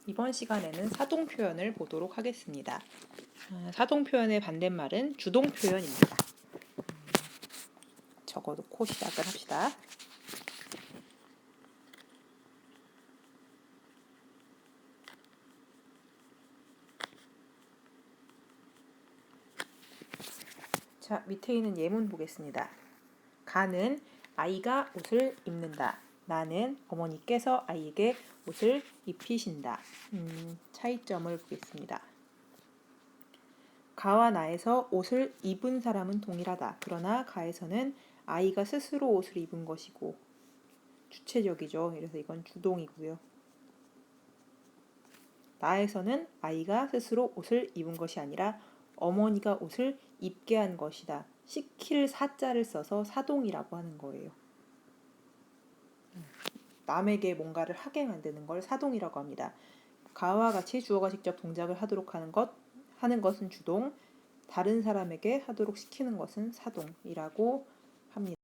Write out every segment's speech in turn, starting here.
이번 시간에는 사동 표현을 보도록 하겠습니다. 사동 표현의 반대말은 주동 표현입니다. 적어놓고 시작을 합시다. 자, 밑에 있는 예문 보겠습니다. 가는 아이가 옷을 입는다. 나는 어머니께서 아이에게 옷을 입히신다. 차이점을 보겠습니다. 가와 나에서 옷을 입은 사람은 동일하다. 그러나 가에서는 아이가 스스로 옷을 입은 것이고 주체적이죠. 그래서 이건 주동이고요. 나에서는 아이가 스스로 옷을 입은 것이 아니라 어머니가 옷을 입게 한 것이다. 시킬 사자를 써서 사동이라고 하는 거예요. 남에게 뭔가를 하게 만드는 걸 사동이라고 합니다. 가와 같이 주어가 직접 동작을 하도록 하는 것은 주동, 다른 사람에게 하도록 시키는 것은 사동이라고 합니다.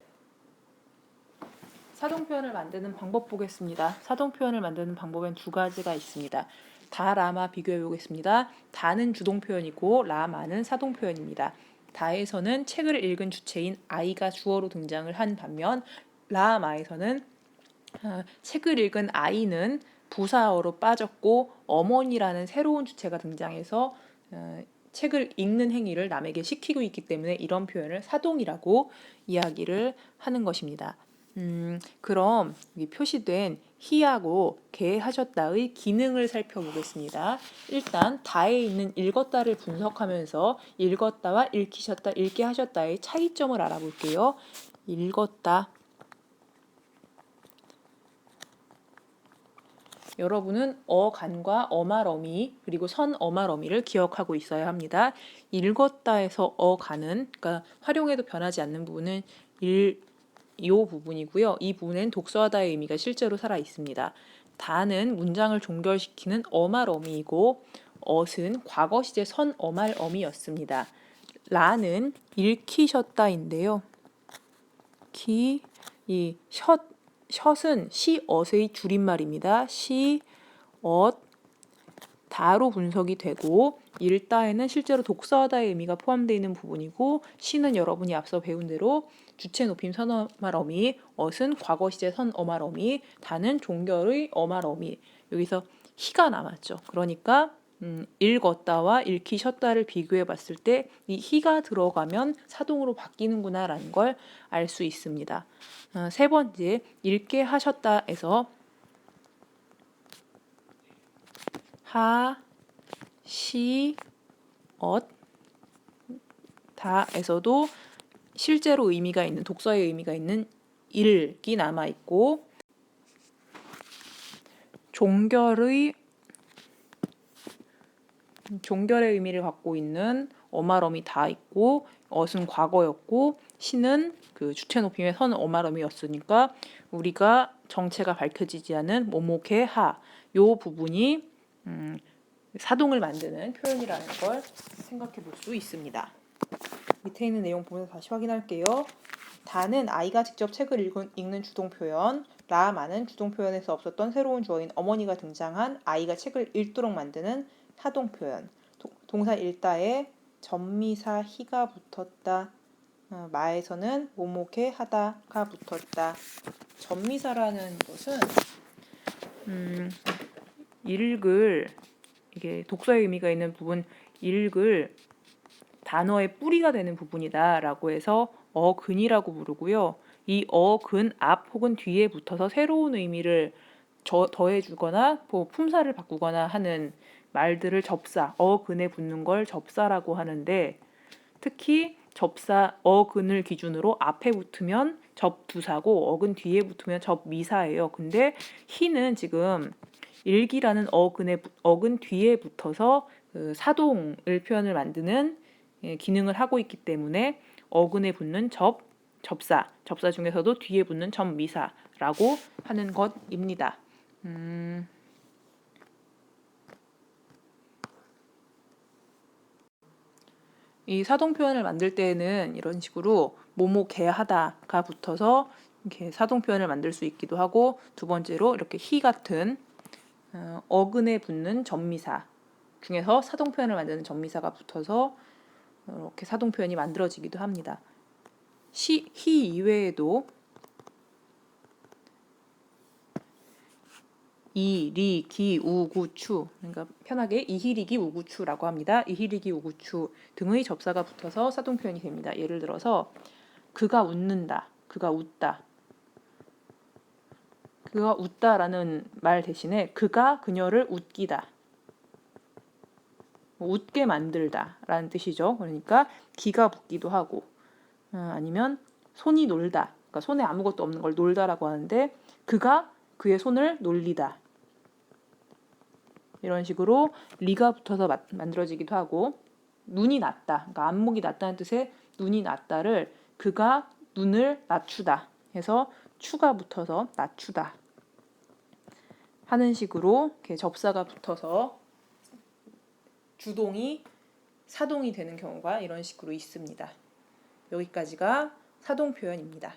사동 표현을 만드는 방법 보겠습니다. 사동 표현을 만드는 방법엔 두 가지가 있습니다. 다, 라마 비교해 보겠습니다. 다는 주동 표현이고 라마는 사동 표현입니다. 다에서는 책을 읽은 주체인 아이가 주어로 등장을 한 반면 라마에서는 책을 읽은 아이는 부사어로 빠졌고 어머니라는 새로운 주체가 등장해서 책을 읽는 행위를 남에게 시키고 있기 때문에 이런 표현을 사동이라고 이야기를 하는 것입니다. 그럼 여기 표시된 히하고 개하셨다의 기능을 살펴보겠습니다. 일단 다에 있는 읽었다를 분석하면서 읽었다와 읽히셨다, 읽게 하셨다의 차이점을 알아볼게요. 읽었다. 여러분은 어간과 어말어미 그리고 선어말어미를 기억하고 있어야 합니다. 읽었다에서 어간은 그러니까 활용해도 변하지 않는 부분은 이 부분이고요. 이 부분엔 독서하다의 의미가 실제로 살아 있습니다. 다는 문장을 종결시키는 어말어미이고 엇은 과거 시제 선어말어미였습니다. 라는 읽히셨다인데요. 이 셔은 시엇의 줄임말입니다. 시엇 다로 분석이 되고 읽다에는 실제로 독서하다의 의미가 포함되어 있는 부분이고 시는 여러분이 앞서 배운 대로 주체 높임 선어말어미, 엇은 과거 시제 선어말어미, 다는 종결의 어말어미. 여기서 히가 남았죠. 그러니까 읽었다와 읽히셨다를 비교해 봤을 때 이 히가 들어가면 사동으로 바뀌는구나 라는 걸 알 수 있습니다. 세 번째, 읽게 하셨다에서 하, 시, 엇, 다에서도 실제로 의미가 있는 독서의 의미가 있는 읽이 남아 있고 종결의 의미를 갖고 있는 어말어미 다 있고 엇은 과거였고 시는 그 주체 높임의 선 어말어미였으니까 우리가 정체가 밝혀지지 않은 모모케 하 요 부분이 사동을 만드는 표현이라는 걸 생각해 볼 수 있습니다. 밑에 있는 내용 보면서 다시 확인할게요. 다는 아이가 직접 책을 읽는 주동 표현, 라마는 주동 표현에서 없었던 새로운 주어인 어머니가 등장한 아이가 책을 읽도록 만드는 사동 표현. 동사 읽다에 전미사 히가 붙었다. 마에서는 모모케 하다가 붙었다. 전미사라는 것은 읽을 이게 독서의 의미가 있는 부분 읽을 단어의 뿌리가 되는 부분이다라고 해서 어근이라고 부르고요. 이 어근 앞 혹은 뒤에 붙어서 새로운 의미를 더해주거나 품사를 바꾸거나 하는 말들을 접사, 어근에 붙는 걸 접사라고 하는데 특히 접사 어근을 기준으로 앞에 붙으면 접두사고 어근 뒤에 붙으면 접미사예요. 근데 히는 지금 일기라는 어근 뒤에 붙어서 그 사동을 표현을 만드는 기능을 하고 있기 때문에 어근에 붙는 접사 중에서도 뒤에 붙는 접미사라고 하는 것입니다. 이 사동 표현을 만들 때에는 이런 식으로 모모개하다가 붙어서 이렇게 사동 표현을 만들 수 있기도 하고 두 번째로 이렇게 히 같은 어근에 붙는 전미사 중에서 사동 표현을 만드는 전미사가 붙어서 이렇게 사동 표현이 만들어지기도 합니다. 히 이외에도 이, 리, 기, 우, 구, 추, 그러니까 편하게 이희리기, 우구추라고 합니다. 이희리기, 우구추 등의 접사가 붙어서 사동 표현이 됩니다. 예를 들어서 그가 웃는다, 그가 웃다. 그가 웃다라는 말 대신에 그가 그녀를 웃기다, 웃게 만들다라는 뜻이죠. 그러니까 기가 붙기도 하고, 아니면 손이 놀다, 그러니까 손에 아무것도 없는 걸 놀다라고 하는데 그가 그의 손을 놀리다. 이런 식으로 리가 붙어서 만들어지기도 하고, 눈이 낮다, 그러니까 안목이 낮다는 뜻의 눈이 낮다를 그가 눈을 낮추다 해서 추가 붙어서 낮추다 하는 식으로 이렇게 접사가 붙어서 주동이 사동이 되는 경우가 이런 식으로 있습니다. 여기까지가 사동 표현입니다.